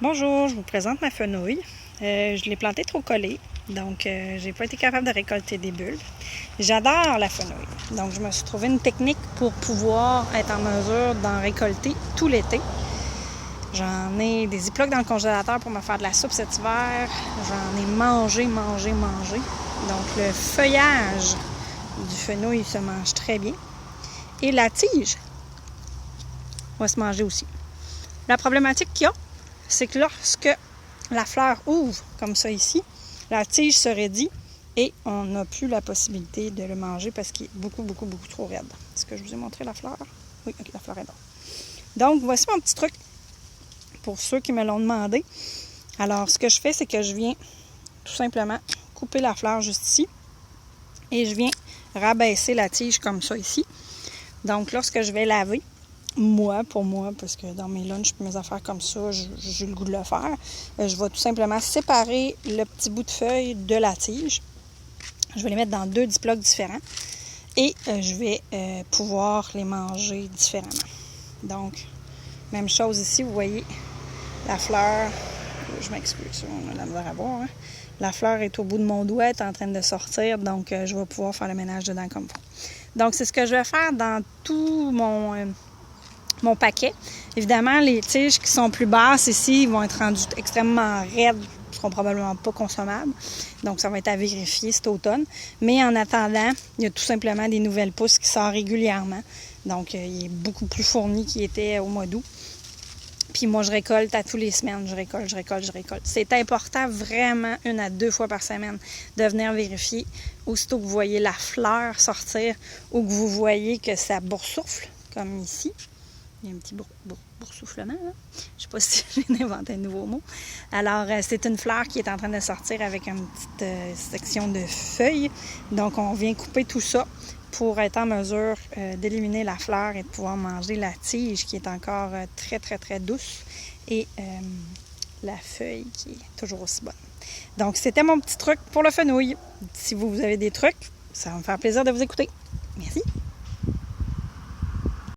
Bonjour, je vous présente ma fenouil. Je l'ai plantée trop collée, donc j'ai pas été capable de récolter des bulbes. J'adore la fenouil, donc je me suis trouvé une technique pour pouvoir être en mesure d'en récolter tout l'été. J'en ai des ziplocs dans le congélateur pour me faire de la soupe cet hiver. J'en ai mangé. Donc le feuillage du fenouil se mange très bien. Et la tige va se manger aussi. La problématique qu'il y a, c'est que lorsque la fleur ouvre, comme ça ici, la tige se raidit et on n'a plus la possibilité de le manger parce qu'il est beaucoup trop raide. Est-ce que je vous ai montré la fleur? Oui, ok, la fleur est là. Donc, voici mon petit truc pour ceux qui me l'ont demandé. Alors, ce que je fais, c'est que je viens tout simplement couper la fleur juste ici et je viens rabaisser la tige comme ça ici. Donc, lorsque je vais laver, pour moi, parce que dans mes lunchs, mes affaires comme ça, j'ai le goût de le faire. Je vais tout simplement séparer le petit bout de feuille de la tige. Je vais les mettre dans 2 ziplocs différents et je vais pouvoir les manger différemment. Donc, même chose ici, vous voyez, la fleur, je m'excuse, on a de la misère à voir, hein? La fleur est au bout de mon doigt, elle est en train de sortir, donc je vais pouvoir faire le ménage dedans comme ça. Donc, c'est ce que je vais faire dans tout mon paquet. Évidemment, les tiges qui sont plus basses ici vont être rendues extrêmement raides, ne seront probablement pas consommables. Donc, ça va être à vérifier cet automne. Mais en attendant, il y a tout simplement des nouvelles pousses qui sortent régulièrement. Donc, il est beaucoup plus fourni qu'il était au mois d'août. Puis moi, je récolte à tous les semaines. Je récolte. C'est important vraiment 1 à 2 fois par semaine de venir vérifier. Aussitôt que vous voyez la fleur sortir ou que vous voyez que ça boursoufle, comme ici. Il y a un petit boursouflement, là. Je ne sais pas si j'ai inventé un nouveau mot. Alors, c'est une fleur qui est en train de sortir avec une petite section de feuilles. Donc, on vient couper tout ça pour être en mesure d'éliminer la fleur et de pouvoir manger la tige qui est encore très douce et la feuille qui est toujours aussi bonne. Donc, c'était mon petit truc pour le fenouil. Si vous avez des trucs, ça va me faire plaisir de vous écouter. Merci.